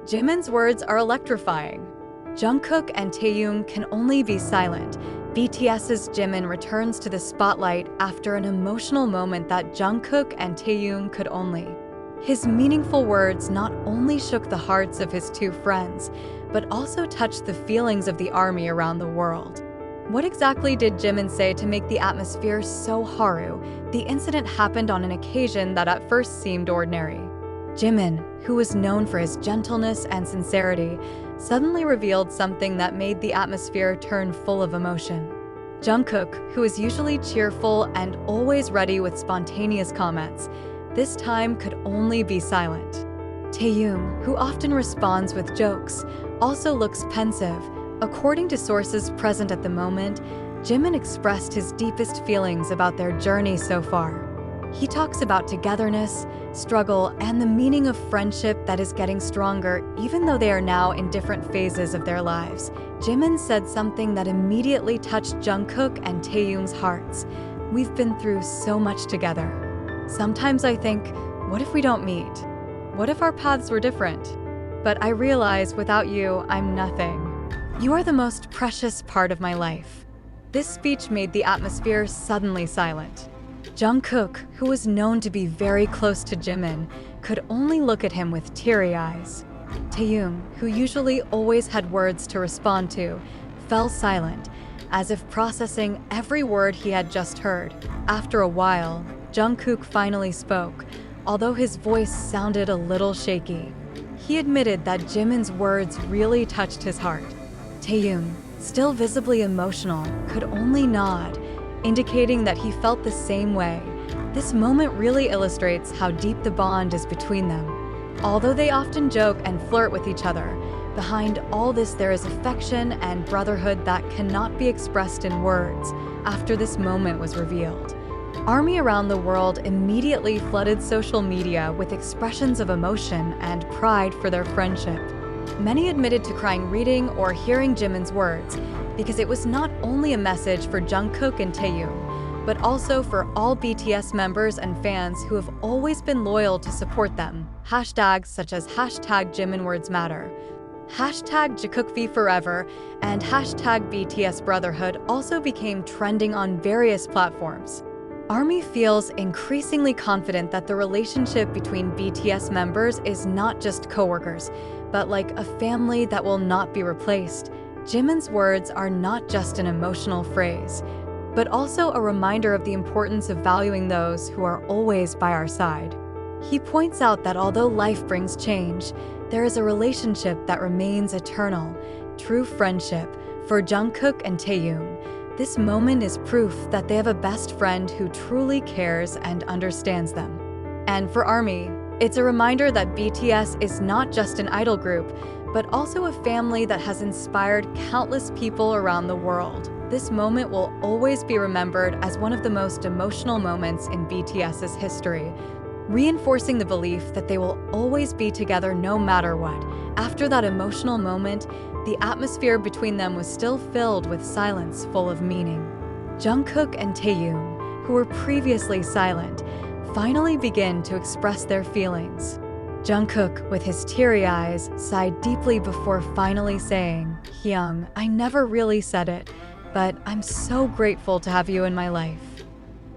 Jimin's words are electrifying. Jungkook and Taehyung can only be silent. BTS's Jimin returns to the spotlight after an emotional moment that Jungkook and Taehyung could only. His meaningful words not only shook the hearts of his two friends, but also touched the feelings of the army around the world. What exactly did Jimin say to make the atmosphere so haru? The incident happened on an occasion that at first seemed ordinary. Jimin, who was known for his gentleness and sincerity, suddenly revealed something that made the atmosphere turn full of emotion. Jungkook, who is usually cheerful and always ready with spontaneous comments, this time could only be silent. Taehyung, who often responds with jokes, also looks pensive. According to sources present at the moment, Jimin expressed his deepest feelings about their journey so far. He talks about togetherness, struggle, and the meaning of friendship that is getting stronger even though they are now in different phases of their lives. Jimin said something that immediately touched Jungkook and Taehyung's hearts. "We've been through so much together. Sometimes I think, what if we don't meet? What if our paths were different? But I realize without you, I'm nothing. You are the most precious part of my life." This speech made the atmosphere suddenly silent. Jungkook, who was known to be very close to Jimin, could only look at him with teary eyes. Taehyung, who usually always had words to respond to, fell silent, as if processing every word he had just heard. After a while, Jungkook finally spoke, although his voice sounded a little shaky. He admitted that Jimin's words really touched his heart. Taehyung, still visibly emotional, could only nod, indicating that he felt the same way. This moment really illustrates how deep the bond is between them. Although they often joke and flirt with each other, behind all this there is affection and brotherhood that cannot be expressed in words. After this moment was revealed, army around the world immediately flooded social media with expressions of emotion and pride for their friendship. Many admitted to crying reading or hearing Jimin's words, because it was not only a message for Jungkook and Taehyung, but also for all BTS members and fans who have always been loyal to support them. Hashtags such as hashtag #JiminWordsMatter, hashtag #JungkookVforever, and hashtag BTS Brotherhood also became trending on various platforms. ARMY feels increasingly confident that the relationship between BTS members is not just coworkers, but like a family that will not be replaced. Jimin's words are not just an emotional phrase, but also a reminder of the importance of valuing those who are always by our side. He points out that although life brings change, there is a relationship that remains eternal, true friendship. For Jungkook and Taehyung, this moment is proof that they have a best friend who truly cares and understands them. And for ARMY, it's a reminder that BTS is not just an idol group, but also a family that has inspired countless people around the world. This moment will always be remembered as one of the most emotional moments in BTS's history, reinforcing the belief that they will always be together no matter what. After that emotional moment, the atmosphere between them was still filled with silence full of meaning. Jungkook and Taehyung, who were previously silent, finally begin to express their feelings. Jungkook, with his teary eyes, sighed deeply before finally saying, "Hyung, I never really said it, but I'm so grateful to have you in my life.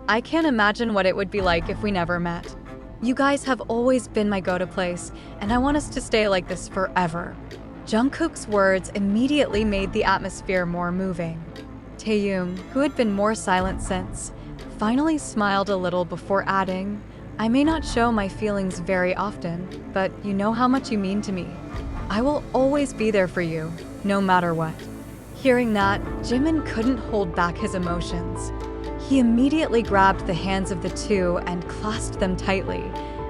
I can't imagine what it would be like if we never met. You guys have always been my go-to place, and I want us to stay like this forever." Jungkook's words immediately made the atmosphere more moving. Taehyung, who had been more silent since, finally smiled a little before adding, "I may not show my feelings very often, but you know how much you mean to me. I will always be there for you, no matter what." Hearing that, Jimin couldn't hold back his emotions. He immediately grabbed the hands of the two and clasped them tightly,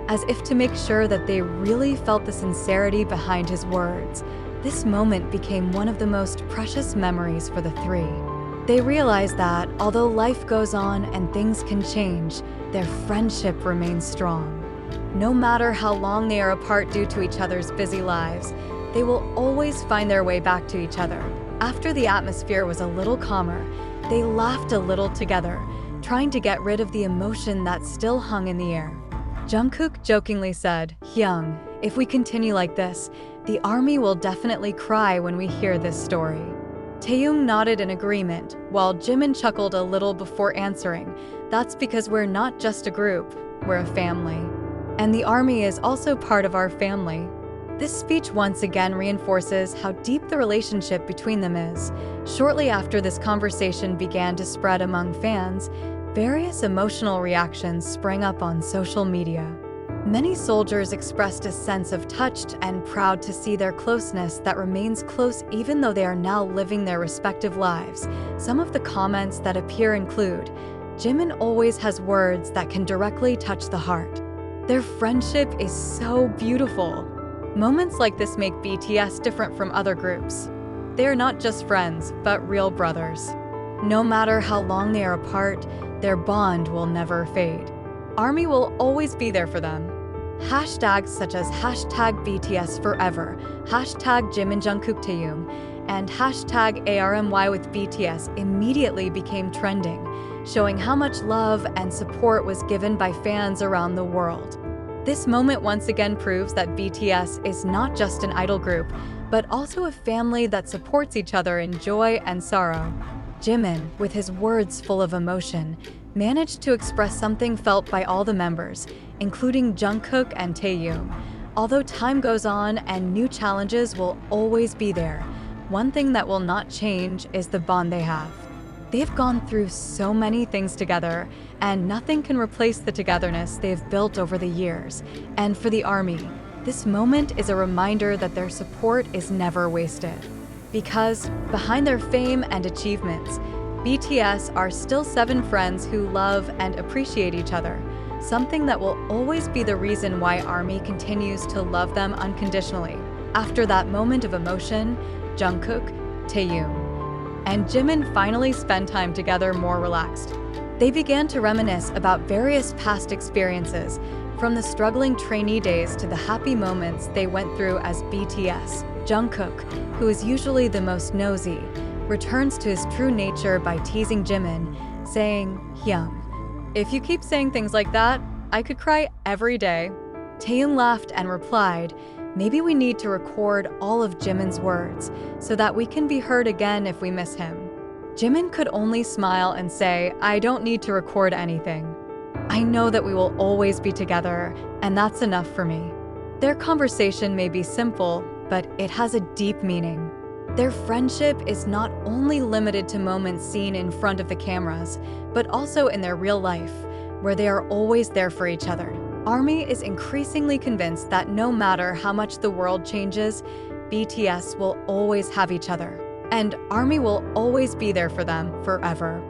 as if to make sure that they really felt the sincerity behind his words. This moment became one of the most precious memories for the three. They realized that, although life goes on and things can change, their friendship remains strong. No matter how long they are apart due to each other's busy lives, they will always find their way back to each other. After the atmosphere was a little calmer, they laughed a little together, trying to get rid of the emotion that still hung in the air. Jungkook jokingly said, "Hyung, If we continue like this, the army will definitely cry when we hear this story." Taehyung nodded in agreement, while Jimin chuckled a little before answering, "That's because we're not just a group, we're a family. And the army is also part of our family." This speech once again reinforces how deep the relationship between them is. Shortly after this conversation began to spread among fans, various emotional reactions sprang up on social media. Many soldiers expressed a sense of touched and proud to see their closeness that remains close even though they are now living their respective lives. Some of the comments that appear include, "Jimin always has words that can directly touch the heart. Their friendship is so beautiful." Moments like this make BTS different from other groups. They are not just friends, but real brothers. No matter how long they are apart, their bond will never fade. ARMY will always be there for them. Hashtags such as hashtag BTS Forever, hashtag Jimin Jungkook Taehyung, and hashtag ARMY with BTS immediately became trending, showing how much love and support was given by fans around the world. This moment once again proves that BTS is not just an idol group, but also a family that supports each other in joy and sorrow. Jimin, with his words full of emotion, managed to express something felt by all the members, including Jungkook and Taehyung. Although time goes on and new challenges will always be there, one thing that will not change is the bond they have. They've gone through so many things together, and nothing can replace the togetherness they've built over the years. And for the ARMY, this moment is a reminder that their support is never wasted. Because behind their fame and achievements, BTS are still 7 friends who love and appreciate each other, something that will always be the reason why ARMY continues to love them unconditionally. After that moment of emotion, Jungkook, Taehyung, and Jimin finally spend time together more relaxed. They began to reminisce about various past experiences, from the struggling trainee days to the happy moments they went through as BTS. Jungkook, who is usually the most nosy, returns to his true nature by teasing Jimin, saying, "Hyung, if you keep saying things like that, I could cry every day." Taehyung laughed and replied, "Maybe we need to record all of Jimin's words so that we can be heard again if we miss him." Jimin could only smile and say, "I don't need to record anything. I know that we will always be together, and that's enough for me." Their conversation may be simple, but it has a deep meaning. Their friendship is not only limited to moments seen in front of the cameras, but also in their real life, where they are always there for each other. ARMY is increasingly convinced that no matter how much the world changes, BTS will always have each other, and ARMY will always be there for them forever.